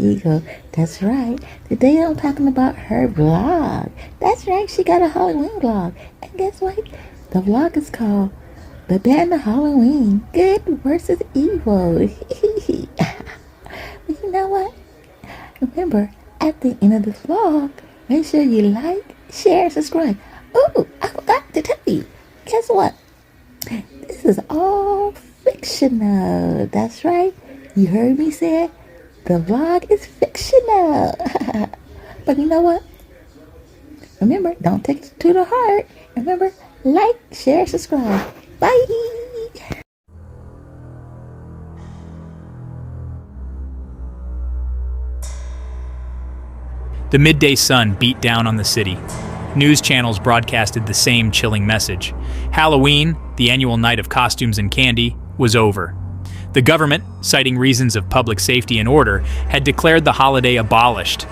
Eagle. That's right. Today I'm talking about her vlog. That's right, she got a Halloween vlog. And guess what? The vlog is called The Band of Halloween. Good versus evil. But you know what? Remember, at the end of the vlog, make sure you like, share, and subscribe. Oh, I forgot to tell you. Guess what? This is all fictional. That's right. You heard me say it. The vlog is fictional. But you know what? Remember, don't take it to the heart. Remember, like, share, subscribe. Bye. The midday sun beat down on the city. News channels broadcasted the same chilling message. Halloween, the annual night of costumes and candy, was over. The government, citing reasons of public safety and order, had declared the holiday abolished.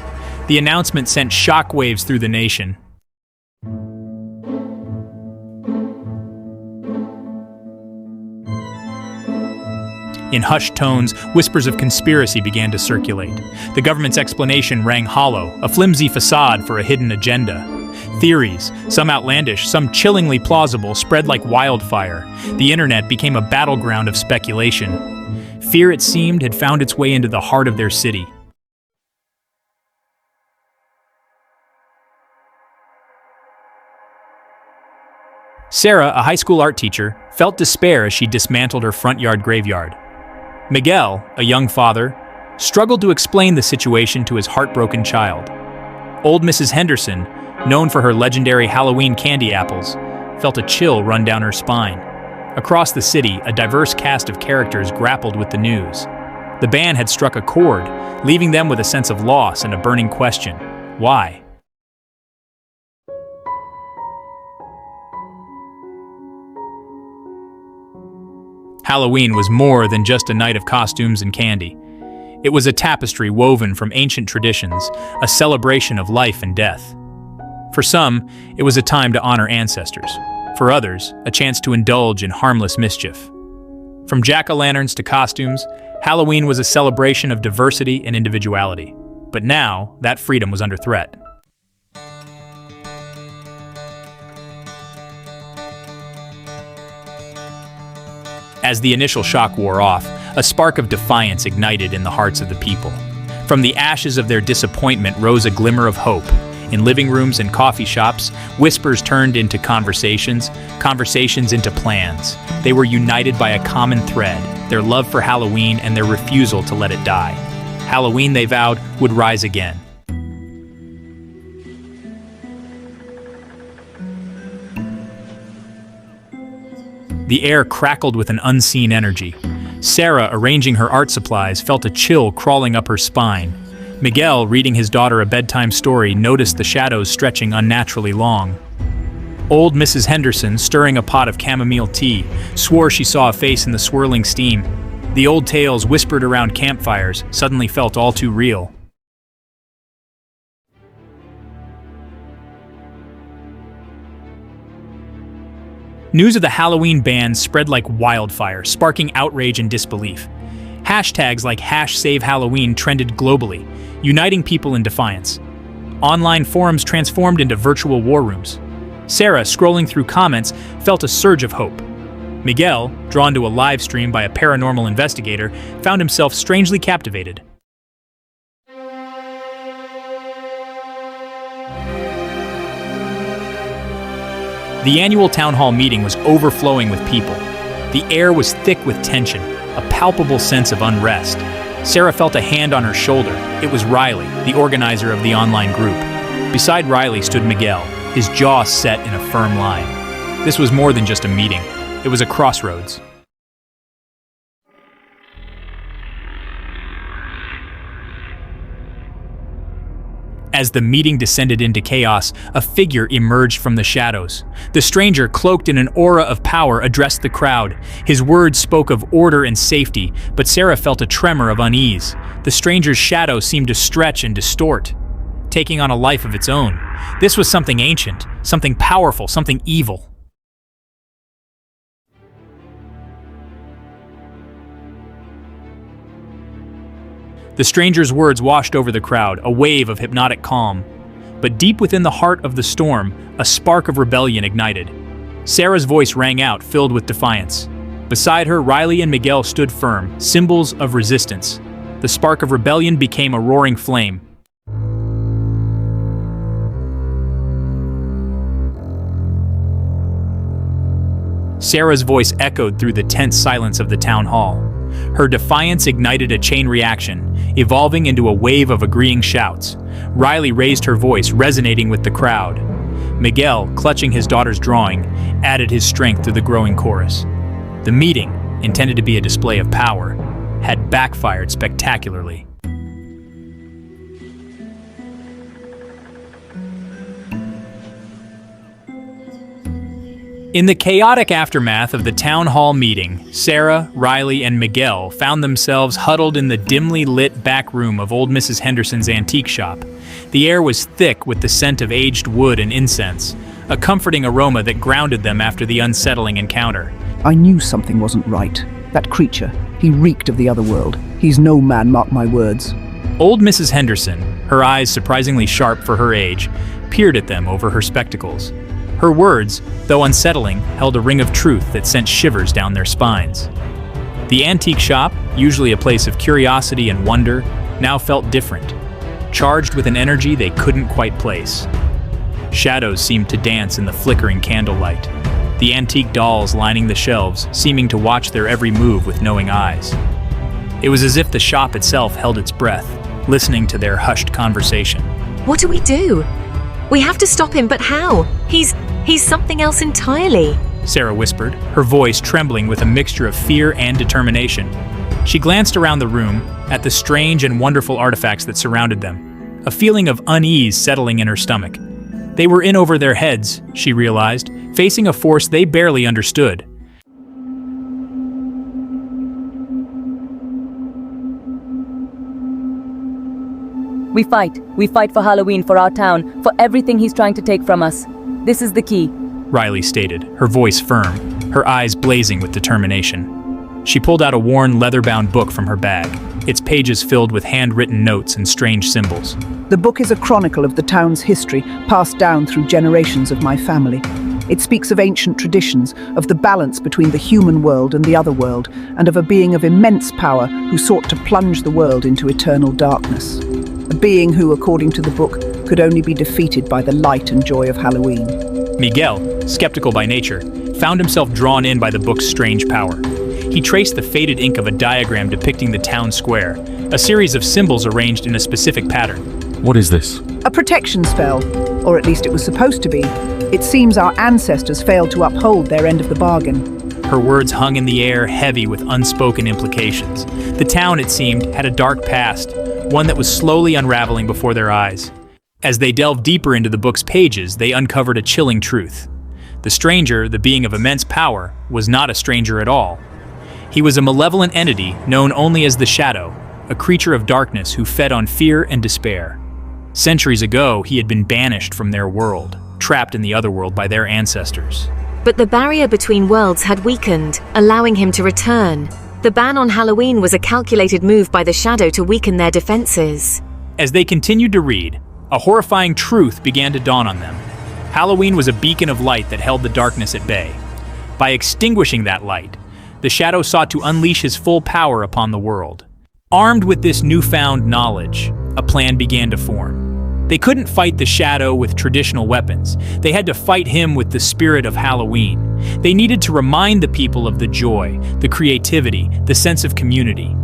The announcement sent shockwaves through the nation. In hushed tones, whispers of conspiracy began to circulate. The government's explanation rang hollow, a flimsy facade for a hidden agenda. Theories, some outlandish, some chillingly plausible, spread like wildfire. The internet became a battleground of speculation. Fear, it seemed, had found its way into the heart of their city. Sarah, a high school art teacher, felt despair as she dismantled her front yard graveyard. Miguel, a young father, struggled to explain the situation to his heartbroken child. Old Mrs. Henderson, known for her legendary Halloween candy apples, felt a chill run down her spine. Across the city, a diverse cast of characters grappled with the news. The ban had struck a chord, leaving them with a sense of loss and a burning question: why? Halloween was more than just a night of costumes and candy. It was a tapestry woven from ancient traditions, a celebration of life and death. For some, it was a time to honor ancestors. For others, a chance to indulge in harmless mischief. From jack-o'-lanterns to costumes, Halloween was a celebration of diversity and individuality. But now, that freedom was under threat. As the initial shock wore off, a spark of defiance ignited in the hearts of the people. From the ashes of their disappointment rose a glimmer of hope. In living rooms and coffee shops, whispers turned into conversations, conversations into plans. They were united by a common thread, their love for Halloween and their refusal to let it die. Halloween, they vowed, would rise again. The air crackled with an unseen energy. Sarah, arranging her art supplies, felt a chill crawling up her spine. Miguel, reading his daughter a bedtime story, noticed the shadows stretching unnaturally long. Old Mrs. Henderson, stirring a pot of chamomile tea, swore she saw a face in the swirling steam. The old tales whispered around campfires suddenly felt all too real. News of the Halloween ban spread like wildfire, sparking outrage and disbelief. Hashtags like #SaveHalloween trended globally, uniting people in defiance. Online forums transformed into virtual war rooms. Sarah, scrolling through comments, felt a surge of hope. Miguel, drawn to a live stream by a paranormal investigator, found himself strangely captivated. The annual town hall meeting was overflowing with people. The air was thick with tension, a palpable sense of unrest. Sarah felt a hand on her shoulder. It was Riley, the organizer of the online group. Beside Riley stood Miguel, his jaw set in a firm line. This was more than just a meeting. It was a crossroads. As the meeting descended into chaos, a figure emerged from the shadows. The stranger, cloaked in an aura of power, addressed the crowd. His words spoke of order and safety, but Sarah felt a tremor of unease. The stranger's shadow seemed to stretch and distort, taking on a life of its own. This was something ancient, something powerful, something evil. The stranger's words washed over the crowd, a wave of hypnotic calm. But deep within the heart of the storm, a spark of rebellion ignited. Sarah's voice rang out, filled with defiance. Beside her, Riley and Miguel stood firm, symbols of resistance. The spark of rebellion became a roaring flame. Sarah's voice echoed through the tense silence of the town hall. Her defiance ignited a chain reaction, evolving into a wave of agreeing shouts. Riley raised her voice, resonating with the crowd. Miguel, clutching his daughter's drawing, added his strength to the growing chorus. The meeting, intended to be a display of power, had backfired spectacularly. In the chaotic aftermath of the town hall meeting, Sarah, Riley, and Miguel found themselves huddled in the dimly lit back room of old Mrs. Henderson's antique shop. The air was thick with the scent of aged wood and incense, a comforting aroma that grounded them after the unsettling encounter. I knew something wasn't right. That creature, he reeked of the other world. He's no man, mark my words. Old Mrs. Henderson, her eyes surprisingly sharp for her age, peered at them over her spectacles. Her words, though unsettling, held a ring of truth that sent shivers down their spines. The antique shop, usually a place of curiosity and wonder, now felt different, charged with an energy they couldn't quite place. Shadows seemed to dance in the flickering candlelight, the antique dolls lining the shelves seeming to watch their every move with knowing eyes. It was as if the shop itself held its breath, listening to their hushed conversation. What do we do? We have to stop him, but how? He's something else entirely. Sarah whispered, her voice trembling with a mixture of fear and determination. She glanced around the room, at the strange and wonderful artifacts that surrounded them, a feeling of unease settling in her stomach. They were in over their heads, she realized, facing a force they barely understood. We fight for Halloween, for our town, for everything he's trying to take from us. This is the key, Riley stated, her voice firm, her eyes blazing with determination. She pulled out a worn, leather-bound book from her bag, its pages filled with handwritten notes and strange symbols. The book is a chronicle of the town's history, passed down through generations of my family. It speaks of ancient traditions, of the balance between the human world and the other world, and of a being of immense power who sought to plunge the world into eternal darkness. A being who, according to the book, could only be defeated by the light and joy of Halloween. Miguel, skeptical by nature, found himself drawn in by the book's strange power. He traced the faded ink of a diagram depicting the town square, a series of symbols arranged in a specific pattern. What is this? A protection spell, or at least it was supposed to be. It seems our ancestors failed to uphold their end of the bargain. Her words hung in the air, heavy with unspoken implications. The town, it seemed, had a dark past, one that was slowly unraveling before their eyes. As they delved deeper into the book's pages, they uncovered a chilling truth. The stranger, the being of immense power, was not a stranger at all. He was a malevolent entity known only as the Shadow, a creature of darkness who fed on fear and despair. Centuries ago, he had been banished from their world, trapped in the otherworld by their ancestors. But the barrier between worlds had weakened, allowing him to return. The ban on Halloween was a calculated move by the Shadow to weaken their defenses. As they continued to read, a horrifying truth began to dawn on them. Halloween was a beacon of light that held the darkness at bay. By extinguishing that light, the Shadow sought to unleash his full power upon the world. Armed with this newfound knowledge, a plan began to form. They couldn't fight the Shadow with traditional weapons. They had to fight him with the spirit of Halloween. They needed to remind the people of the joy, the creativity, the sense of community.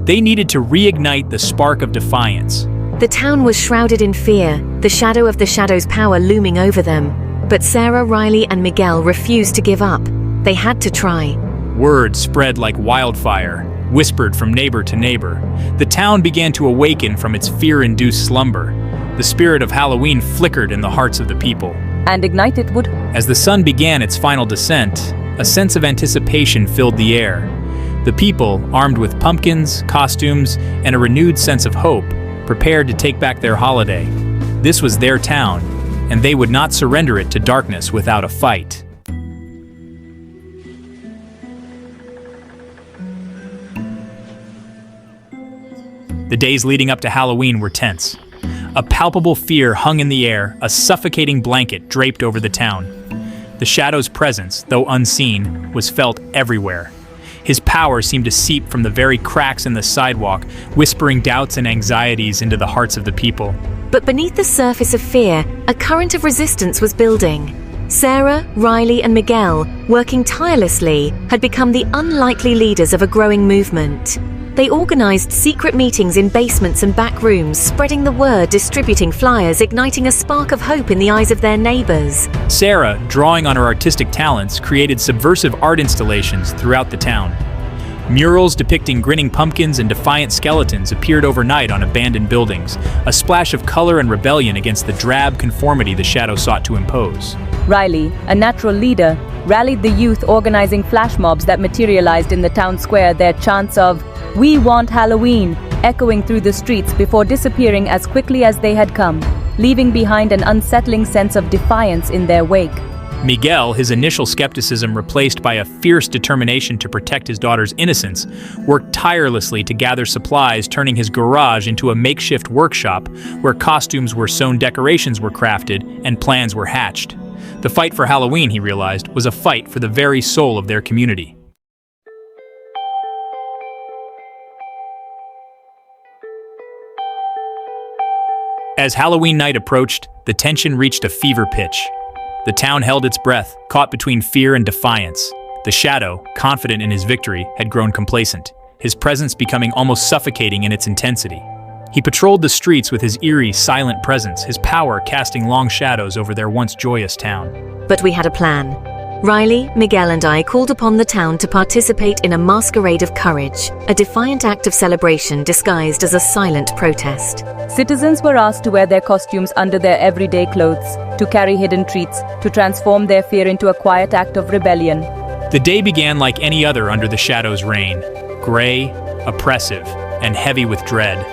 They needed to reignite the spark of defiance. The town was shrouded in fear, the shadow of the Shadow's power looming over them. But Sarah, Riley, and Miguel refused to give up. They had to try. Word spread like wildfire, whispered from neighbor to neighbor. The town began to awaken from its fear-induced slumber. The spirit of Halloween flickered in the hearts of the people. and ignite it would. As the sun began its final descent, a sense of anticipation filled the air. The people, armed with pumpkins, costumes, and a renewed sense of hope, prepared to take back their holiday. This was their town, and they would not surrender it to darkness without a fight. The days leading up to Halloween were tense. A palpable fear hung in the air, a suffocating blanket draped over the town. The Shadow's presence, though unseen, was felt everywhere. His power seemed to seep from the very cracks in the sidewalk, whispering doubts and anxieties into the hearts of the people. But beneath the surface of fear, a current of resistance was building. Sarah, Riley, and Miguel, working tirelessly, had become the unlikely leaders of a growing movement. They organized secret meetings in basements and back rooms, spreading the word, distributing flyers, igniting a spark of hope in the eyes of their neighbors. Sarah, drawing on her artistic talents, created subversive art installations throughout the town. Murals depicting grinning pumpkins and defiant skeletons appeared overnight on abandoned buildings, a splash of color and rebellion against the drab conformity the Shadow sought to impose. Riley, a natural leader, rallied the youth, organizing flash mobs that materialized in the town square, their chants of "We want Halloween" echoing through the streets before disappearing as quickly as they had come, leaving behind an unsettling sense of defiance in their wake. Miguel, his initial skepticism replaced by a fierce determination to protect his daughter's innocence, worked tirelessly to gather supplies, turning his garage into a makeshift workshop where costumes were sewn, decorations were crafted, and plans were hatched. The fight for Halloween, he realized, was a fight for the very soul of their community. As Halloween night approached, the tension reached a fever pitch. The town held its breath, caught between fear and defiance. The Shadow, confident in his victory, had grown complacent, his presence becoming almost suffocating in its intensity. He patrolled the streets with his eerie, silent presence, his power casting long shadows over their once joyous town. But we had a plan. Riley, Miguel, and I called upon the town to participate in a masquerade of courage, a defiant act of celebration disguised as a silent protest. Citizens were asked to wear their costumes under their everyday clothes, to carry hidden treats, to transform their fear into a quiet act of rebellion. The day began like any other under the Shadow's reign, gray, oppressive, and heavy with dread.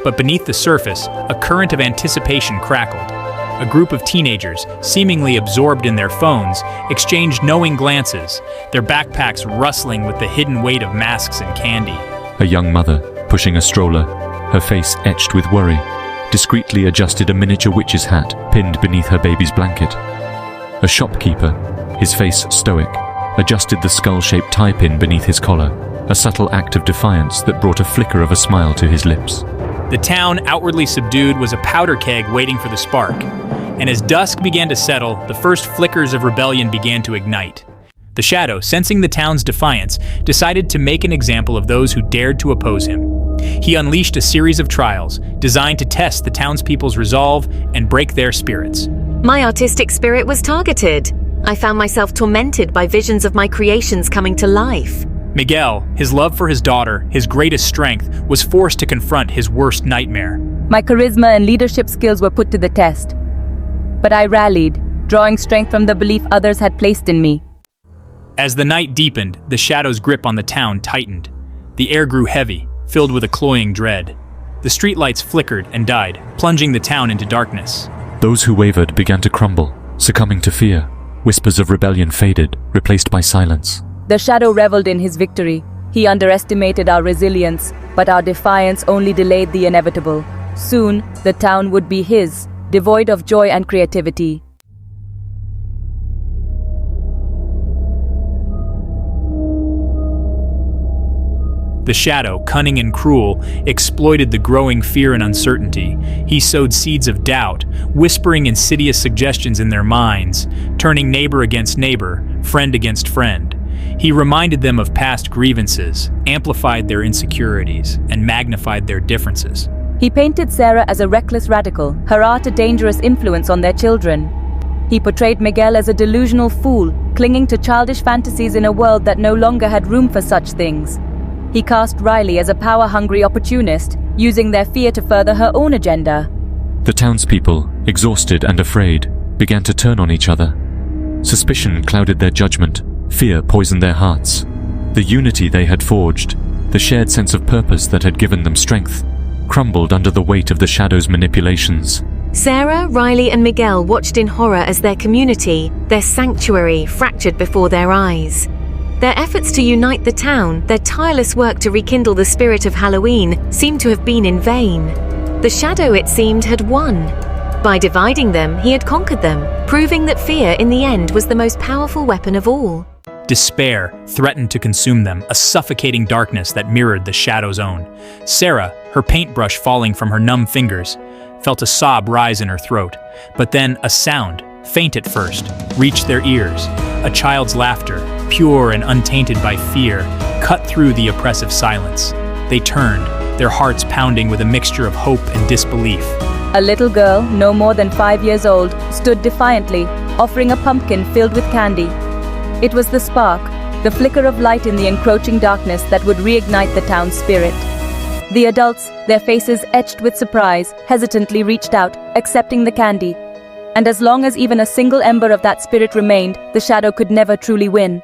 But beneath the surface, a current of anticipation crackled. A group of teenagers, seemingly absorbed in their phones, exchanged knowing glances, their backpacks rustling with the hidden weight of masks and candy. A young mother, pushing a stroller, her face etched with worry, discreetly adjusted a miniature witch's hat pinned beneath her baby's blanket. A shopkeeper, his face stoic, adjusted the skull-shaped tie pin beneath his collar, a subtle act of defiance that brought a flicker of a smile to his lips. The town, outwardly subdued, was a powder keg waiting for the spark. And as dusk began to settle, the first flickers of rebellion began to ignite. The Shadow, sensing the town's defiance, decided to make an example of those who dared to oppose him. He unleashed a series of trials, designed to test the townspeople's resolve and break their spirits. My artistic spirit was targeted. I found myself tormented by visions of my creations coming to life. Miguel, his love for his daughter, his greatest strength, was forced to confront his worst nightmare. My charisma and leadership skills were put to the test. But I rallied, drawing strength from the belief others had placed in me. As the night deepened, the Shadow's grip on the town tightened. The air grew heavy, filled with a cloying dread. The streetlights flickered and died, plunging the town into darkness. Those who wavered began to crumble, succumbing to fear. Whispers of rebellion faded, replaced by silence. The Shadow reveled in his victory. He underestimated our resilience, but our defiance only delayed the inevitable. Soon, the town would be his, devoid of joy and creativity. The Shadow, cunning and cruel, exploited the growing fear and uncertainty. He sowed seeds of doubt, whispering insidious suggestions in their minds, turning neighbor against neighbor, friend against friend. He reminded them of past grievances, amplified their insecurities, and magnified their differences. He painted Sarah as a reckless radical, her art a dangerous influence on their children. He portrayed Miguel as a delusional fool, clinging to childish fantasies in a world that no longer had room for such things. He cast Riley as a power-hungry opportunist, using their fear to further her own agenda. The townspeople, exhausted and afraid, began to turn on each other. Suspicion clouded their judgment, fear poisoned their hearts. The unity they had forged, the shared sense of purpose that had given them strength, crumbled under the weight of the Shadow's manipulations. Sarah, Riley, and Miguel watched in horror as their community, their sanctuary, fractured before their eyes. Their efforts to unite the town, their tireless work to rekindle the spirit of Halloween, seemed to have been in vain. The shadow, it seemed, had won. By dividing them, he had conquered them, proving that fear, in the end, was the most powerful weapon of all. Despair threatened to consume them, a suffocating darkness that mirrored the shadow's own. Sarah, her paintbrush falling from her numb fingers, felt a sob rise in her throat. But then a sound, faint at first, reached their ears. A child's laughter, pure and untainted by fear, cut through the oppressive silence. They turned, their hearts pounding with a mixture of hope and disbelief. A little girl, no more than 5 years old, stood defiantly, offering a pumpkin filled with candy. It was the spark, the flicker of light in the encroaching darkness that would reignite the town's spirit. The adults, their faces etched with surprise, hesitantly reached out, accepting the candy. And as long as even a single ember of that spirit remained, the shadow could never truly win.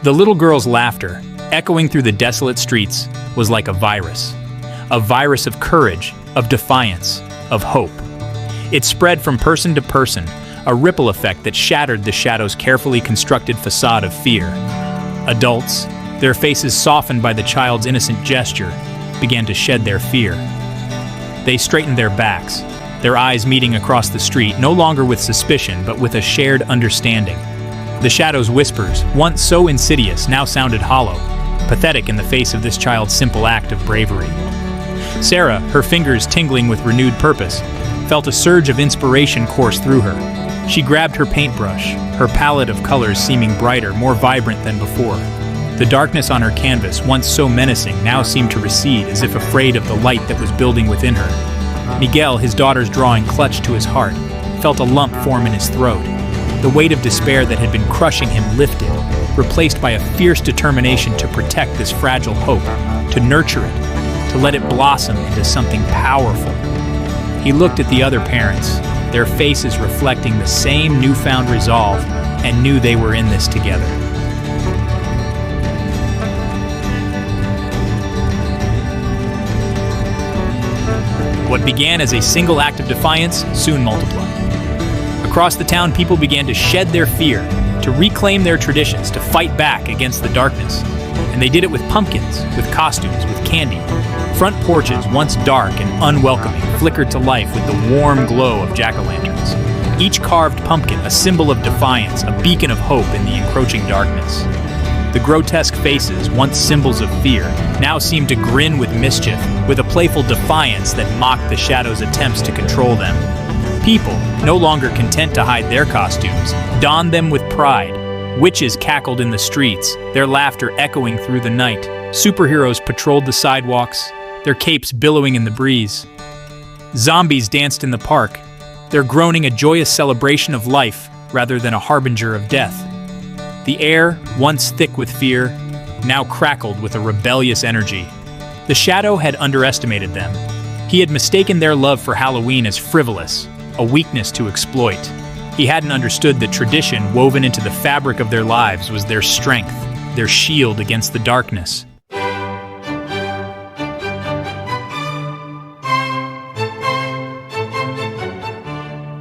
The little girl's laughter, echoing through the desolate streets, was like a virus of courage, of defiance, of hope. It spread from person to person, a ripple effect that shattered the shadow's carefully constructed facade of fear. Adults, their faces softened by the child's innocent gesture, began to shed their fear. They straightened their backs, their eyes meeting across the street, no longer with suspicion, but with a shared understanding. The shadow's whispers, once so insidious, now sounded hollow, pathetic in the face of this child's simple act of bravery. Sarah, her fingers tingling with renewed purpose, felt a surge of inspiration course through her. She grabbed her paintbrush, her palette of colors seeming brighter, more vibrant than before. The darkness on her canvas, once so menacing, now seemed to recede, as if afraid of the light that was building within her. Miguel, his daughter's drawing clutched to his heart, felt a lump form in his throat. The weight of despair that had been crushing him lifted, replaced by a fierce determination to protect this fragile hope, to nurture it, to let it blossom into something powerful. He looked at the other parents, their faces reflecting the same newfound resolve, and knew they were in this together. What began as a single act of defiance soon multiplied. Across the town, people began to shed their fear, to reclaim their traditions, to fight back against the darkness. And they did it with pumpkins, with costumes, with candy. Front porches, once dark and unwelcoming, flickered to life with the warm glow of jack-o'-lanterns. Each carved pumpkin, a symbol of defiance, a beacon of hope in the encroaching darkness. The grotesque faces, once symbols of fear, now seemed to grin with mischief, with a playful defiance that mocked the shadow's attempts to control them. People, no longer content to hide their costumes, donned them with pride. Witches cackled in the streets, their laughter echoing through the night. Superheroes patrolled the sidewalks, their capes billowing in the breeze. Zombies danced in the park, their groaning a joyous celebration of life rather than a harbinger of death. The air, once thick with fear, now crackled with a rebellious energy. The shadow had underestimated them. He had mistaken their love for Halloween as frivolous, a weakness to exploit. He hadn't understood that tradition woven into the fabric of their lives was their strength, their shield against the darkness.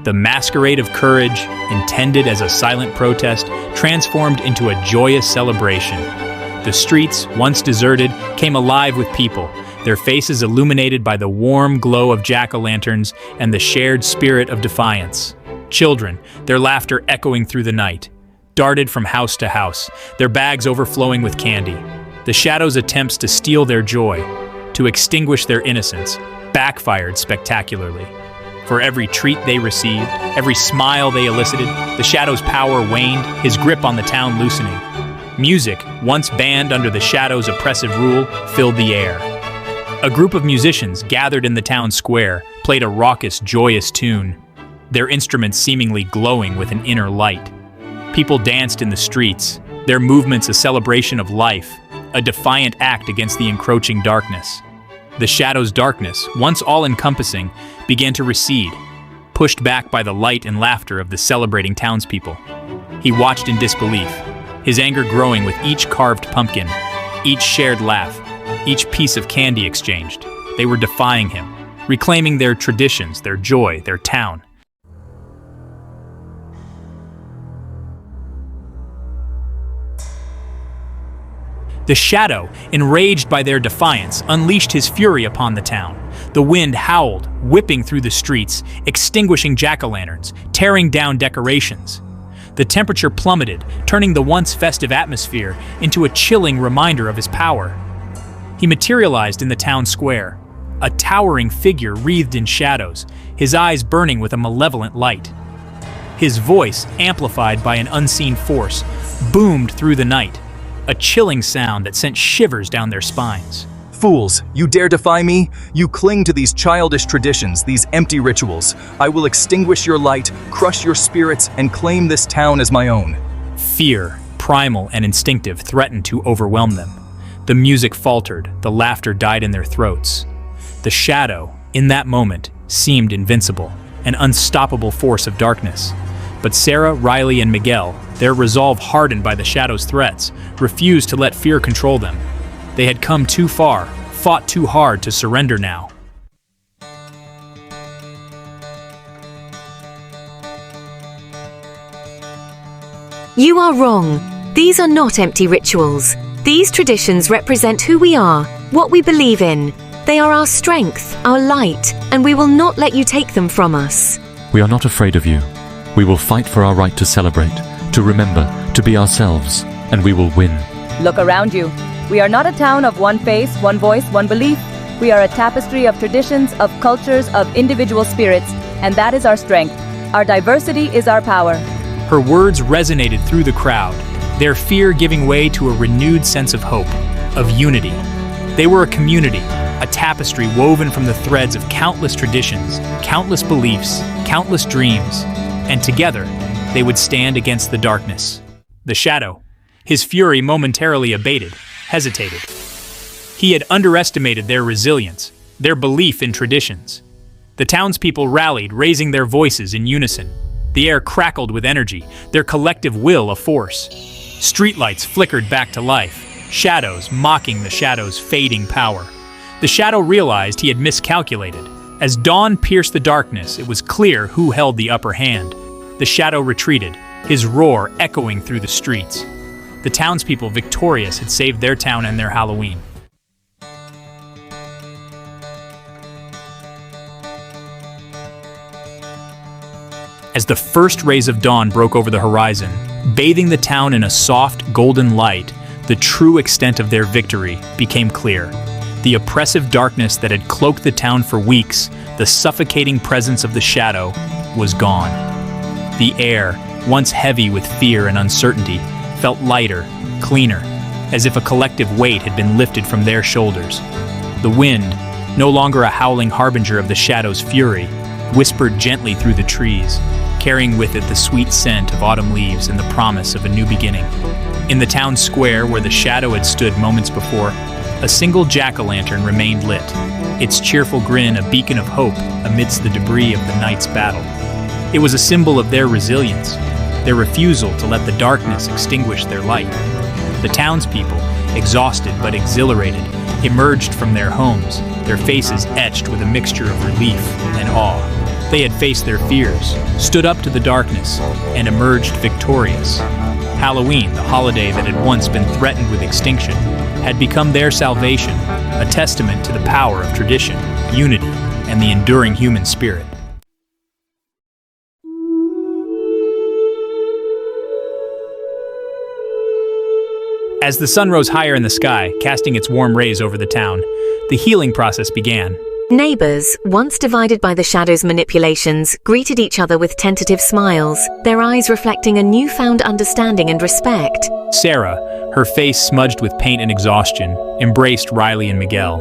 The masquerade of courage, intended as a silent protest, transformed into a joyous celebration. The streets, once deserted, came alive with people, their faces illuminated by the warm glow of jack-o'-lanterns and the shared spirit of defiance. Children, their laughter echoing through the night, darted from house to house, their bags overflowing with candy. The shadow's attempts to steal their joy, to extinguish their innocence, backfired spectacularly. For every treat they received, every smile they elicited, the shadow's power waned, his grip on the town loosening. Music, once banned under the shadow's oppressive rule, filled the air. A group of musicians gathered in the town square played a raucous, joyous tune, their instruments seemingly glowing with an inner light. People danced in the streets, their movements a celebration of life, a defiant act against the encroaching darkness. The shadow's darkness, once all-encompassing, began to recede, pushed back by the light and laughter of the celebrating townspeople. He watched in disbelief, his anger growing with each carved pumpkin, each shared laugh, each piece of candy exchanged. They were defying him, reclaiming their traditions, their joy, their town. The shadow, enraged by their defiance, unleashed his fury upon the town. The wind howled, whipping through the streets, extinguishing jack-o'-lanterns, tearing down decorations. The temperature plummeted, turning the once festive atmosphere into a chilling reminder of his power. He materialized in the town square, a towering figure wreathed in shadows, his eyes burning with a malevolent light. His voice, amplified by an unseen force, boomed through the night, a chilling sound that sent shivers down their spines. Fools, you dare defy me? You cling to these childish traditions, these empty rituals. I will extinguish your light, crush your spirits, and claim this town as my own. Fear, primal and instinctive, threatened to overwhelm them. The music faltered, the laughter died in their throats. The shadow, in that moment, seemed invincible, an unstoppable force of darkness. But Sarah, Riley, and Miguel, their resolve hardened by the shadow's threats, refused to let fear control them. They had come too far, fought too hard to surrender now. You are wrong. These are not empty rituals. These traditions represent who we are, what we believe in. They are our strength, our light, and we will not let you take them from us. We are not afraid of you. We will fight for our right to celebrate, to remember, to be ourselves, and we will win. Look around you. We are not a town of one face, one voice, one belief. We are a tapestry of traditions, of cultures, of individual spirits, and that is our strength. Our diversity is our power. Her words resonated through the crowd, their fear giving way to a renewed sense of hope, of unity. They were a community, a tapestry woven from the threads of countless traditions, countless beliefs, countless dreams, and together they would stand against the darkness. The shadow, his fury momentarily abated, hesitated. He had underestimated their resilience, their belief in traditions. The townspeople rallied, raising their voices in unison. The air crackled with energy, their collective will a force. Streetlights flickered back to life, shadows mocking the shadow's fading power. The shadow realized he had miscalculated. As dawn pierced the darkness, it was clear who held the upper hand. The shadow retreated, his roar echoing through the streets. The townspeople, victorious, had saved their town and their Halloween. As the first rays of dawn broke over the horizon, bathing the town in a soft, golden light, the true extent of their victory became clear. The oppressive darkness that had cloaked the town for weeks, the suffocating presence of the shadow, was gone. The air, once heavy with fear and uncertainty, felt lighter, cleaner, as if a collective weight had been lifted from their shoulders. The wind, no longer a howling harbinger of the shadow's fury, whispered gently through the trees, carrying with it the sweet scent of autumn leaves and the promise of a new beginning. In the town square where the shadow had stood moments before, a single jack-o'-lantern remained lit, its cheerful grin a beacon of hope amidst the debris of the night's battle. It was a symbol of their resilience, their refusal to let the darkness extinguish their light. The townspeople, exhausted but exhilarated, emerged from their homes, their faces etched with a mixture of relief and awe. They had faced their fears, stood up to the darkness, and emerged victorious. Halloween, the holiday that had once been threatened with extinction, had become their salvation, a testament to the power of tradition, unity, and the enduring human spirit. As the sun rose higher in the sky, casting its warm rays over the town, the healing process began. Neighbors, once divided by the shadow's manipulations, greeted each other with tentative smiles, their eyes reflecting a newfound understanding and respect. Sarah, her face smudged with paint and exhaustion, embraced Riley and Miguel,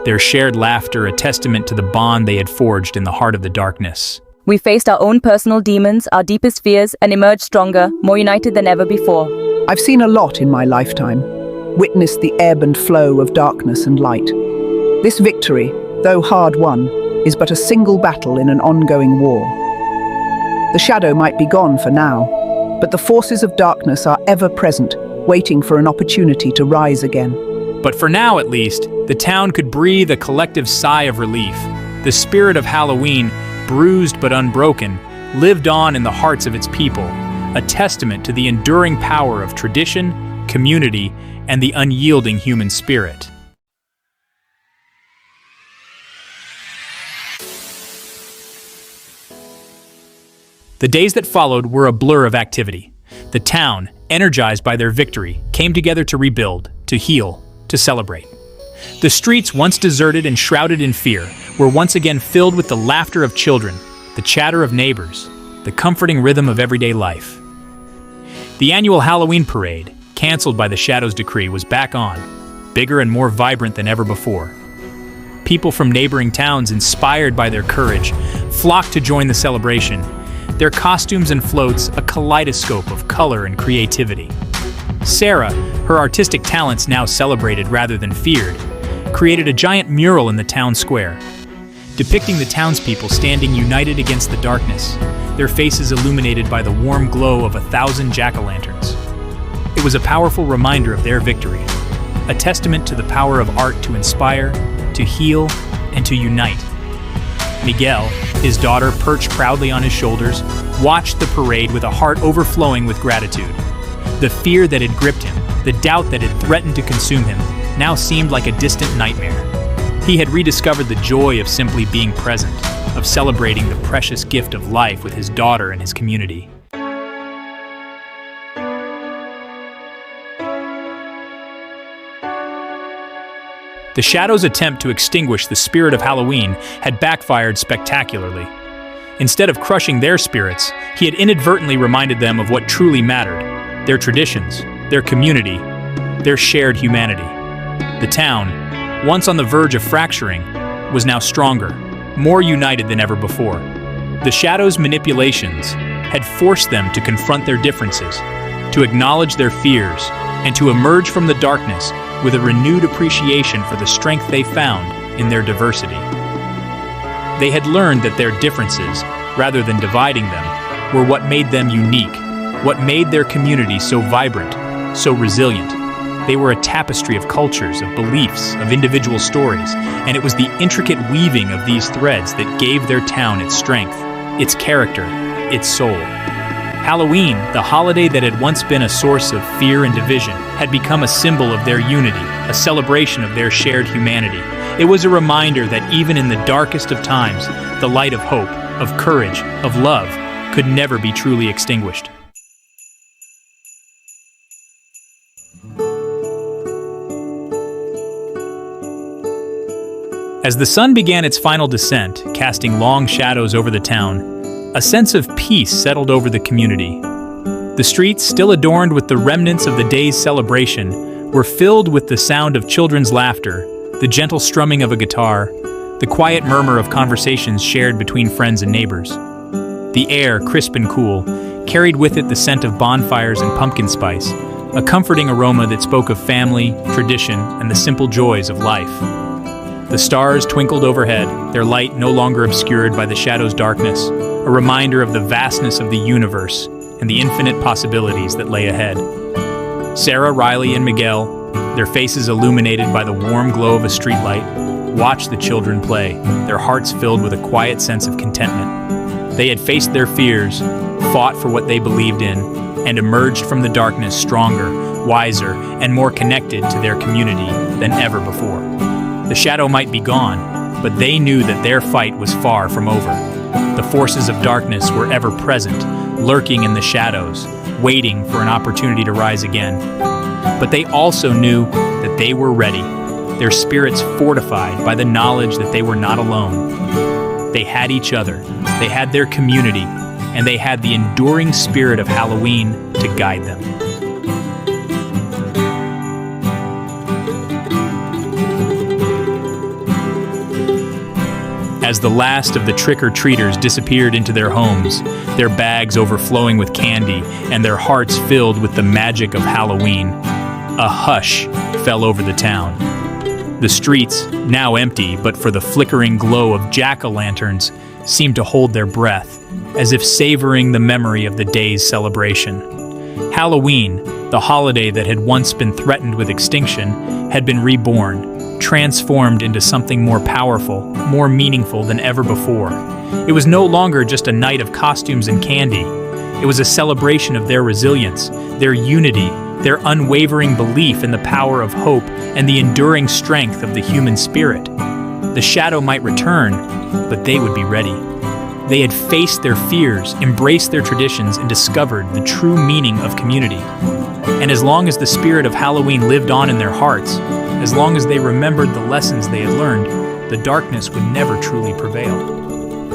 their shared laughter a testament to the bond they had forged in the heart of the darkness. We faced our own personal demons, our deepest fears, and emerged stronger, more united than ever before. I've seen a lot in my lifetime, witnessed the ebb and flow of darkness and light. This victory, though hard won, is but a single battle in an ongoing war. The shadow might be gone for now, but the forces of darkness are ever present, waiting for an opportunity to rise again. But for now, at least, the town could breathe a collective sigh of relief. The spirit of Halloween, bruised but unbroken, lived on in the hearts of its people, a testament to the enduring power of tradition, community, and the unyielding human spirit. The days that followed were a blur of activity. The town, energized by their victory, came together to rebuild, to heal, to celebrate. The streets, once deserted and shrouded in fear, were once again filled with the laughter of children, the chatter of neighbors, the comforting rhythm of everyday life. The annual Halloween parade, canceled by the Shadow's decree, was back on, bigger and more vibrant than ever before. People from neighboring towns, inspired by their courage, flocked to join the celebration, their costumes and floats a kaleidoscope of color and creativity. Sarah, her artistic talents now celebrated rather than feared, created a giant mural in the town square, depicting the townspeople standing united against the darkness, their faces illuminated by the warm glow of 1,000 jack-o'-lanterns. It was a powerful reminder of their victory, a testament to the power of art to inspire, to heal, and to unite. Miguel, his daughter perched proudly on his shoulders, watched the parade with a heart overflowing with gratitude. The fear that had gripped him, the doubt that had threatened to consume him, now seemed like a distant nightmare. He had rediscovered the joy of simply being present, of celebrating the precious gift of life with his daughter and his community. The Shadow's attempt to extinguish the spirit of Halloween had backfired spectacularly. Instead of crushing their spirits, he had inadvertently reminded them of what truly mattered: their traditions, their community, their shared humanity. The town, once on the verge of fracturing, was now stronger, more united than ever before. The Shadow's manipulations had forced them to confront their differences, to acknowledge their fears, and to emerge from the darkness with a renewed appreciation for the strength they found in their diversity. They had learned that their differences, rather than dividing them, were what made them unique, what made their community so vibrant, so resilient. They were a tapestry of cultures, of beliefs, of individual stories, and it was the intricate weaving of these threads that gave their town its strength, its character, its soul. Halloween, the holiday that had once been a source of fear and division, had become a symbol of their unity, a celebration of their shared humanity. It was a reminder that even in the darkest of times, the light of hope, of courage, of love, could never be truly extinguished. As the sun began its final descent, casting long shadows over the town, a sense of peace settled over the community. The streets, still adorned with the remnants of the day's celebration, were filled with the sound of children's laughter, the gentle strumming of a guitar, the quiet murmur of conversations shared between friends and neighbors. The air, crisp and cool, carried with it the scent of bonfires and pumpkin spice, a comforting aroma that spoke of family, tradition, and the simple joys of life. The stars twinkled overhead, their light no longer obscured by the shadow's darkness, a reminder of the vastness of the universe and the infinite possibilities that lay ahead. Sarah, Riley, and Miguel, their faces illuminated by the warm glow of a streetlight, watched the children play, their hearts filled with a quiet sense of contentment. They had faced their fears, fought for what they believed in, and emerged from the darkness stronger, wiser, and more connected to their community than ever before. The shadow might be gone, but they knew that their fight was far from over. The forces of darkness were ever present, lurking in the shadows, waiting for an opportunity to rise again. But they also knew that they were ready, their spirits fortified by the knowledge that they were not alone. They had each other, they had their community, and they had the enduring spirit of Halloween to guide them. As the last of the trick-or-treaters disappeared into their homes, their bags overflowing with candy and their hearts filled with the magic of Halloween, a hush fell over the town. The streets, now empty but for the flickering glow of jack-o'-lanterns, seemed to hold their breath, as if savoring the memory of the day's celebration. Halloween, The holiday that had once been threatened with extinction had been reborn, transformed into something more powerful, more meaningful than ever before. It was no longer just a night of costumes and candy. It was a celebration of their resilience, their unity, their unwavering belief in the power of hope and the enduring strength of the human spirit. The shadow might return, but they would be ready. They had faced their fears, embraced their traditions, and discovered the true meaning of community. And as long as the spirit of Halloween lived on in their hearts, as long as they remembered the lessons they had learned, the darkness would never truly prevail.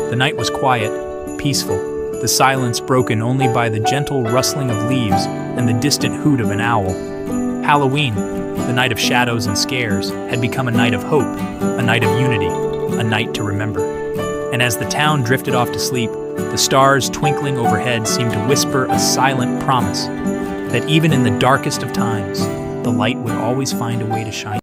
The night was quiet, peaceful, the silence broken only by the gentle rustling of leaves and the distant hoot of an owl. Halloween, the night of shadows and scares, had become a night of hope, a night of unity, a night to remember. And as the town drifted off to sleep, the stars twinkling overhead seemed to whisper a silent promise that even in the darkest of times, the light would always find a way to shine.